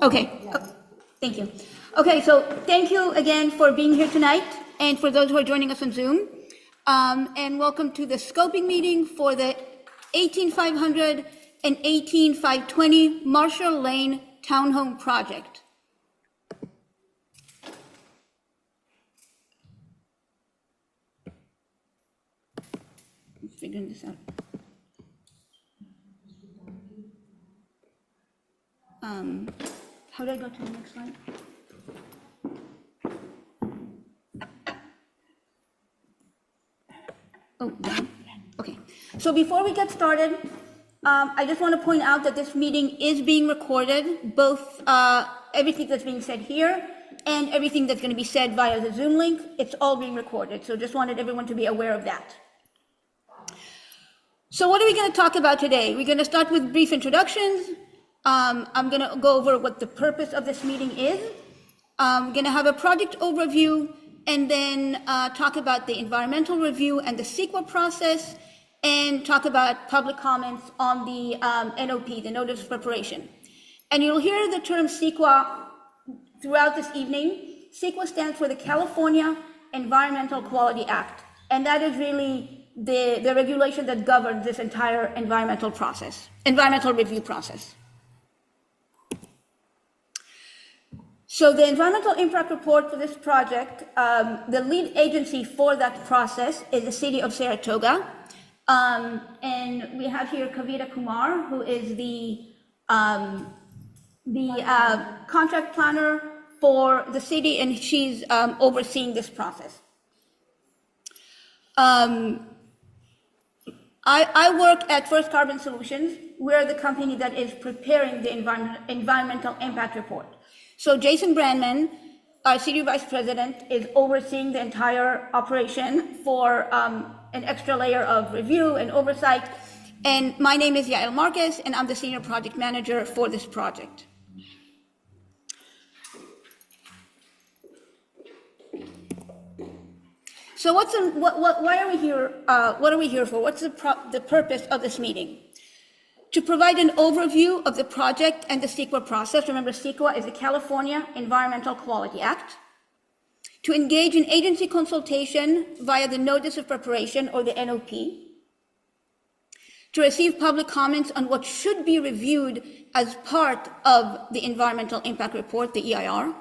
Okay, thank you. Okay, so thank you again for being here tonight and for those who are joining us on Zoom. And welcome to the scoping meeting for the 18500 and 18520 Marshall Lane Townhome Project. I'm figuring this out. How do I go to the next slide? Oh, down. Okay. So before we get started, I just want to point out that this meeting is being recorded, both everything that's being said here and everything that's going to be said via the Zoom link. It's all being recorded. So just wanted everyone to be aware of that. So what are we going to talk about today? We're going to start with brief introductions. I'm going to go over what the purpose of this meeting is. I'm going to have a project overview and then talk about the environmental review and the CEQA process, and talk about public comments on the NOP, the Notice of Preparation. And you'll hear the term CEQA throughout this evening. CEQA stands for the California Environmental Quality Act, and that is really the regulation that governs this entire environmental review process. So the environmental impact report for this project, the lead agency for that process is the city of Saratoga. And we have here Kavita Kumar, who is the contract planner for the city, and she's overseeing this process. I work at First Carbon Solutions. We're the company that is preparing the environmental impact report. So Jason Brandman, our Senior Vice President, is overseeing the entire operation for an extra layer of review and oversight. And my name is Yael Marquez, and I'm the Senior Project Manager for this project. So why are we here? What are we here for? What's the purpose of this meeting? To provide an overview of the project and the CEQA process. Remember, CEQA is the California Environmental Quality Act. To engage in agency consultation via the Notice of Preparation, or the NOP. To receive public comments on what should be reviewed as part of the Environmental Impact Report, the EIR.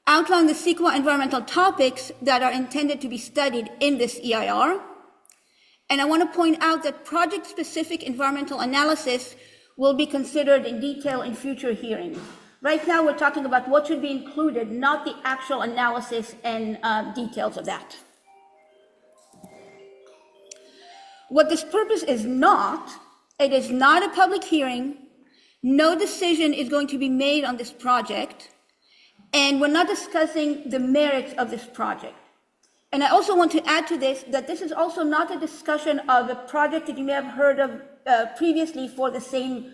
Outline the CEQA environmental topics that are intended to be studied in this EIR. And I want to point out that project-specific environmental analysis will be considered in detail in future hearings. Right now, we're talking about what should be included, not the actual analysis and details of that. What this purpose is not, it is not a public hearing. No decision is going to be made on this project. And we're not discussing the merits of this project. And I also want to add to this that this is also not a discussion of a project that you may have heard of previously for the same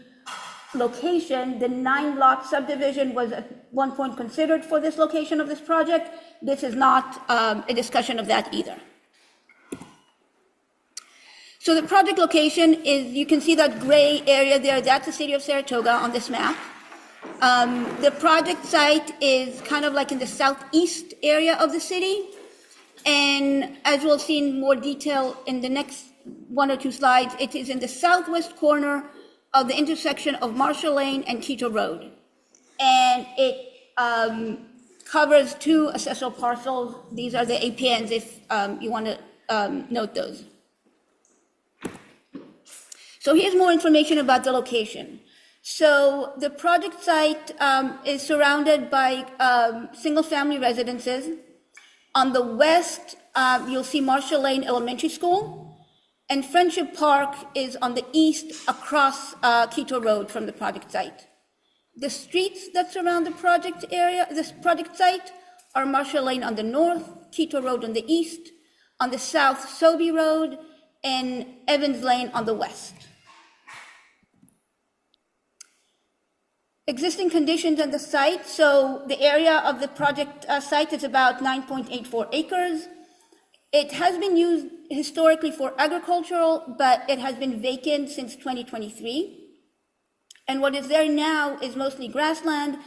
location. The 9-lot subdivision was at one point considered for this location of this project. This is not a discussion of that either. So the project location is, you can see that gray area there, that's the city of Saratoga on this map. The project site is kind of like in the southeast area of the city. And as we'll see in more detail in the next one or two slides, it is in the southwest corner of the intersection of Marshall Lane and Quito Road. And it covers 2 accessory parcels. These are the APNs if you want to note those. So here's more information about the location. So the project site is surrounded by single-family residences. On the west, you'll see Marshall Lane Elementary School, and Friendship Park is on the east across Quito Road from the project site. The streets that surround the project area, this project site, are Marshall Lane on the north, Quito Road on the east, on the south, Sobey Road, and Evans Lane on the west. Existing conditions on the site. So the area of the project site is about 9.84 acres. It has been used historically for agricultural, but it has been vacant since 2023. And what is there now is mostly grassland,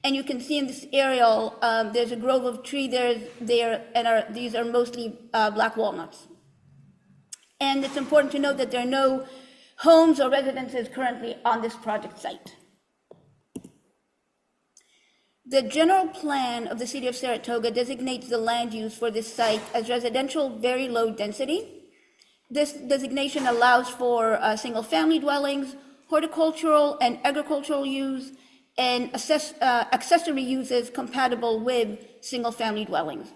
and you can see in this aerial, there's a grove of trees there, and these are mostly black walnuts. And it's important to note that there are no homes or residences currently on this project site. The general plan of the city of Saratoga designates the land use for this site as residential very low density. This designation allows for single-family dwellings, horticultural and agricultural use, and accessory uses compatible with single-family dwellings.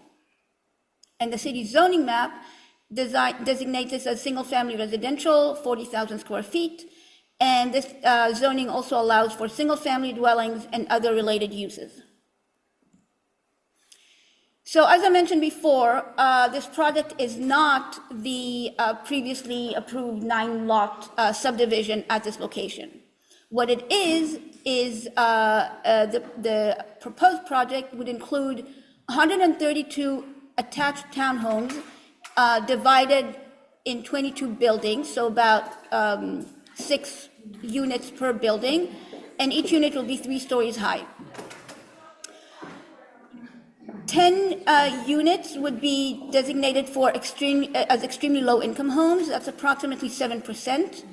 And the city's zoning map designates this as single-family residential, 40,000 square feet, and this zoning also allows for single-family dwellings and other related uses. So as I mentioned before, this project is not the previously approved 9-lot subdivision at this location. What it is the proposed project would include 132 attached townhomes divided in 22 buildings, so about 6 units per building, and each unit will be 3 stories high. 10 units would be designated for extremely low income homes. That's approximately 7%.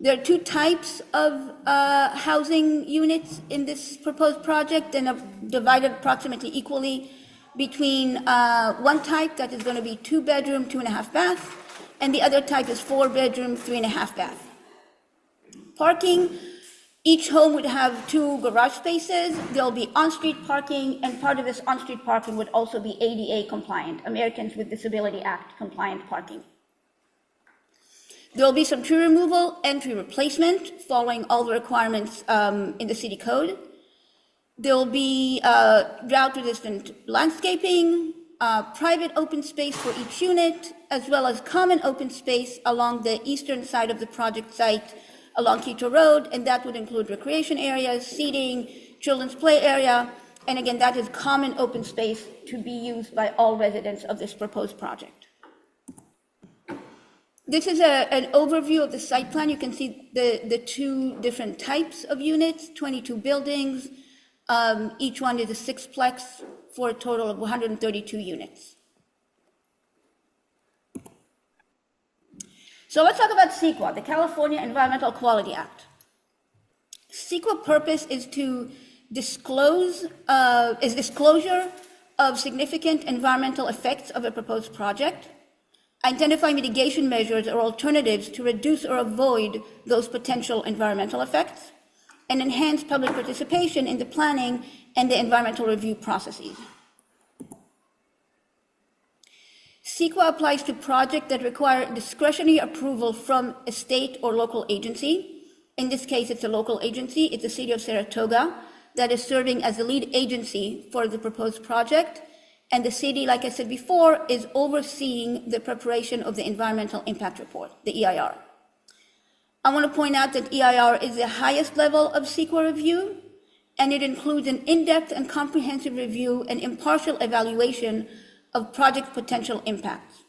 There are 2 types of housing units in this proposed project, and are divided approximately equally between one type that is going to be 2-bedroom, 2.5 bath, and the other type is 4-bedroom, 3.5 bath. Parking, each home would have 2 garage spaces. There'll be on-street parking, and part of this on-street parking would also be ADA compliant, Americans with Disability Act compliant parking. There will be some tree removal and tree replacement following all the requirements in the city code. There will be drought-resistant landscaping, private open space for each unit, as well as common open space along the eastern side of the project site along Quito Road, and that would include recreation areas, seating, children's play area, and again, that is common open space to be used by all residents of this proposed project. This is an overview of the site plan. You can see the 2 different types of units, 22 buildings. Each one is a 6-plex for a total of 132 units. So let's talk about CEQA, the California Environmental Quality Act. CEQA purpose is to disclosure of significant environmental effects of a proposed project, identify mitigation measures or alternatives to reduce or avoid those potential environmental effects, and enhance public participation in the planning and the environmental review processes. CEQA applies to projects that require discretionary approval from a state or local agency. In this case, it's a local agency. It's the city of Saratoga that is serving as the lead agency for the proposed project. And the city, like I said before, is overseeing the preparation of the Environmental Impact Report, the EIR. I want to point out that EIR is the highest level of CEQA review, and it includes an in-depth and comprehensive review and impartial evaluation of project potential impacts.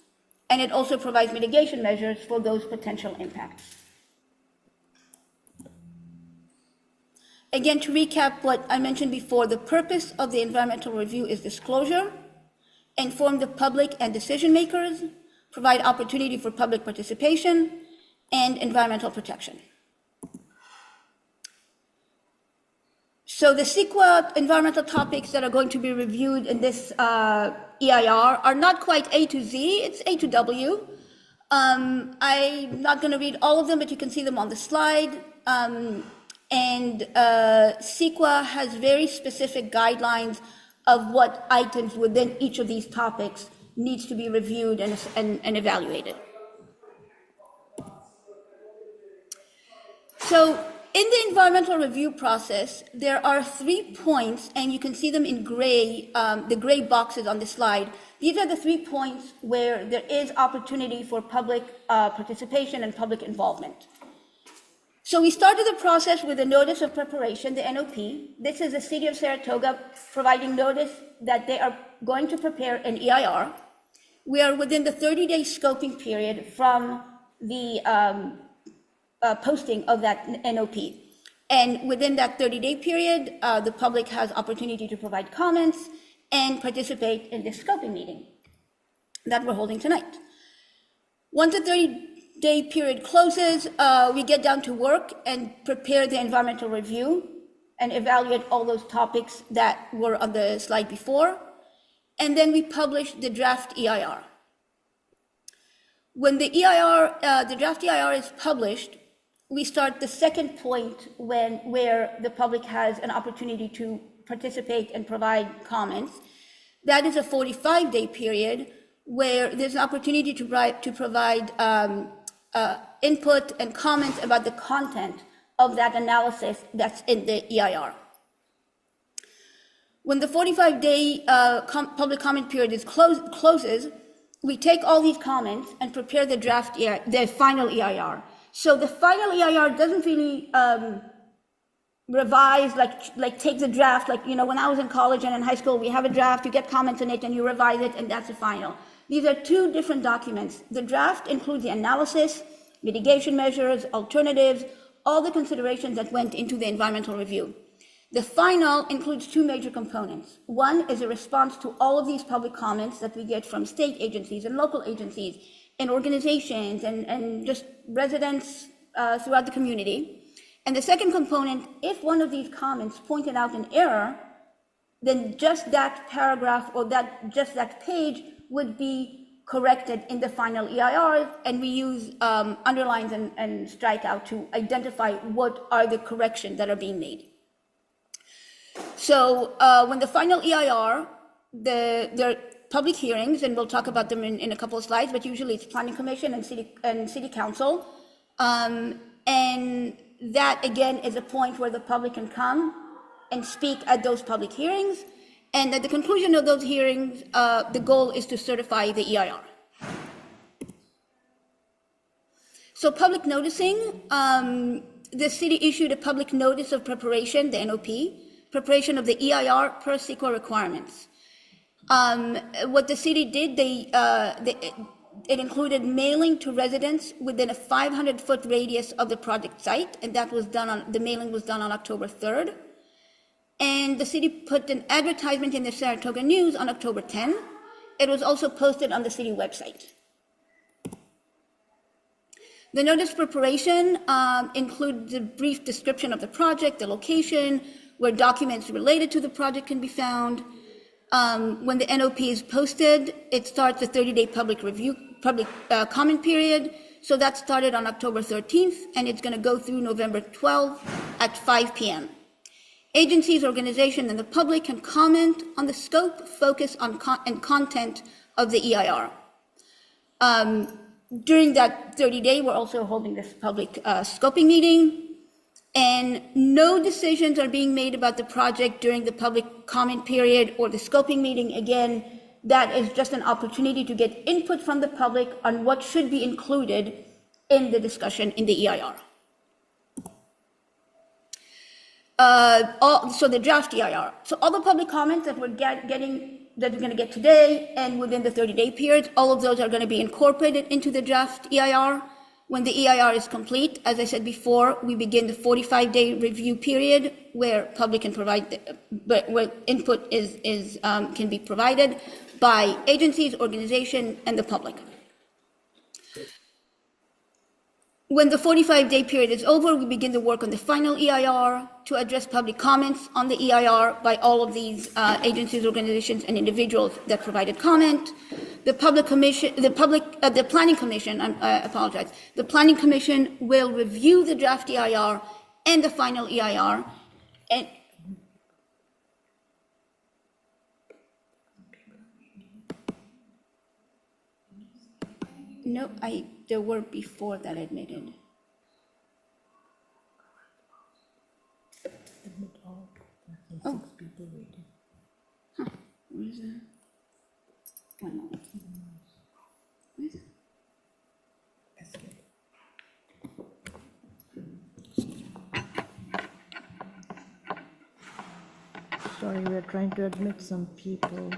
And it also provides mitigation measures for those potential impacts. Again, to recap what I mentioned before, the purpose of the environmental review is disclosure, inform the public and decision makers, provide opportunity for public participation, and environmental protection. So the CEQA environmental topics that are going to be reviewed in this EIR are not quite A to Z, it's A to W. I'm not going to read all of them, but you can see them on the slide. CEQA has very specific guidelines of what items within each of these topics needs to be reviewed and evaluated. So in the environmental review process, there are 3 points, and you can see them in gray, the gray boxes on the slide. These are the 3 points where there is opportunity for public participation and public involvement. So we started the process with a notice of preparation, the NOP. This is the city of Saratoga providing notice that they are going to prepare an EIR. We are within the 30-day scoping period from the posting of that NOP. And within that 30-day period, the public has opportunity to provide comments and participate in this scoping meeting that we're holding tonight. Once the 30-day period closes, we get down to work and prepare the environmental review and evaluate all those topics that were on the slide before. And then we publish the draft EIR. When the draft EIR is published, we start the second point where the public has an opportunity to participate and provide comments. That is a 45-day period where there's an opportunity to provide input and comments about the content of that analysis that's in the EIR. When the 45-day public comment period closes, we take all these comments and prepare the the final EIR. So the final EIR doesn't really revise, like take the draft, like, when I was in college and in high school, we have a draft, you get comments on it and you revise it, and that's the final. These are two different documents. The draft includes the analysis, mitigation measures, alternatives, all the considerations that went into the environmental review. The final includes two major components. One is a response to all of these public comments that we get from state agencies and local agencies and organizations and just residents throughout the community. And the second component, if one of these comments pointed out an error, then just that paragraph or just that page would be corrected in the final EIR, and we use underlines and strikeout to identify what are the corrections that are being made. So when the final EIR, there are public hearings, and we'll talk about them in a couple of slides, but usually it's Planning Commission and City Council. And that, again, is a point where the public can come and speak at those public hearings. And at the conclusion of those hearings, the goal is to certify the EIR. So public noticing, the city issued a public notice of preparation, the NOP, preparation of the EIR per CEQA requirements. What the city did, it included mailing to residents within a 500-foot radius of the project site, and the mailing was done on October 3rd. And the city put an advertisement in the Saratoga News on October 10. It was also posted on the city website. The notice preparation includes a brief description of the project, the location, where documents related to the project can be found. When the NOP is posted, it starts a 30-day public comment period. So that started on October 13th, and it's going to go through November 12th at 5 p.m. Agencies, organizations, and the public can comment on the scope, focus, and content of the EIR. During that 30-day, we're also holding this public scoping meeting. And no decisions are being made about the project during the public comment period or the scoping meeting. Again, that is just an opportunity to get input from the public on what should be included in the discussion in the EIR. So the draft EIR. So all the public comments that we're that we're going to get today and within the 30-day period, all of those are going to be incorporated into the draft EIR. When the EIR is complete, as I said before, we begin the 45-day review period where public can provide, where input can be provided by agencies, organizations, and the public. When the 45-day period is over, we begin the work on the final EIR to address public comments on the EIR by all of these agencies, organizations, and individuals that provided comment. The Planning Commission, I apologize. The Planning Commission will review the draft EIR and the final EIR, and no, there were before that admitted. Oh. Huh. Where is that? 1 moment. Where is it? Sorry, we're trying to admit some people.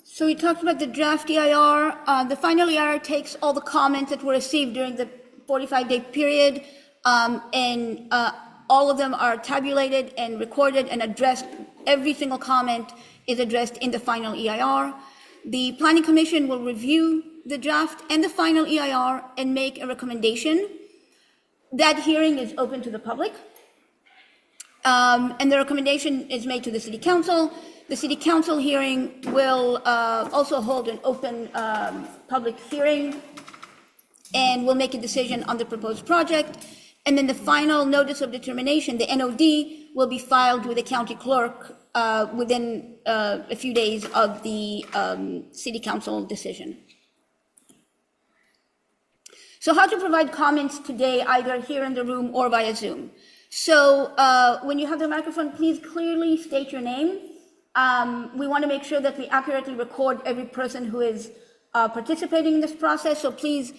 So we talked about the draft EIR. The final EIR takes all the comments that were received during the 45-day period, and all of them are tabulated and recorded and addressed. Every single comment is addressed in the final EIR. The Planning Commission will review the draft and the final EIR and make a recommendation. That hearing is open to the public, and the recommendation is made to the City Council. The City Council hearing will also hold an open public hearing and will make a decision on the proposed project. And then the final notice of determination, the NOD, will be filed with the county clerk within a few days of the City Council decision. So how to provide comments today, either here in the room or via Zoom. So when you have the microphone, please clearly state your name. We want to make sure that we accurately record every person who is participating in this process. So please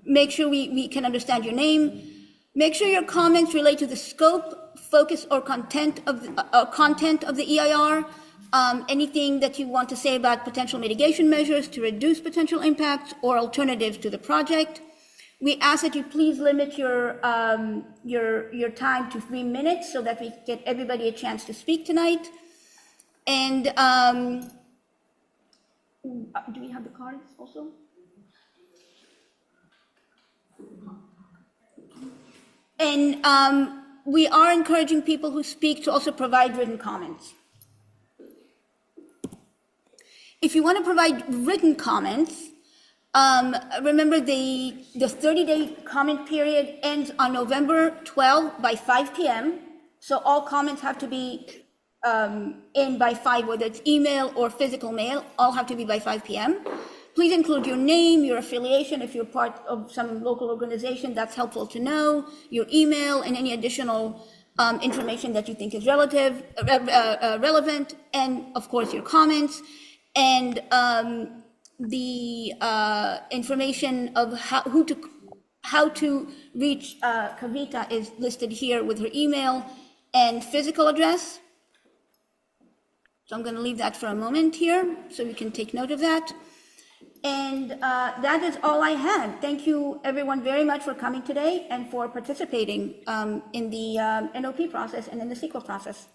make sure we can understand your name. Make sure your comments relate to the scope, focus, or content of the EIR. Anything that you want to say about potential mitigation measures to reduce potential impacts or alternatives to the project. We ask that you please limit your time to 3 minutes so that we get everybody a chance to speak tonight. And do we have the cards also? And we are encouraging people who speak to also provide written comments. If you want to provide written comments, remember the 30-day comment period ends on November 12 by 5 p.m. So all comments have to be in by 5, whether it's email or physical mail, all have to be by 5 p.m. Please include your name, your affiliation, if you're part of some local organization, that's helpful to know, your email, and any additional information that you think is relevant, and of course your comments. And the information of how to reach Kavita is listed here with her email and physical address. So I'm going to leave that for a moment here so we can take note of that. And that is all I had. Thank you everyone very much for coming today and for participating in the NOP process and in the CEQA process.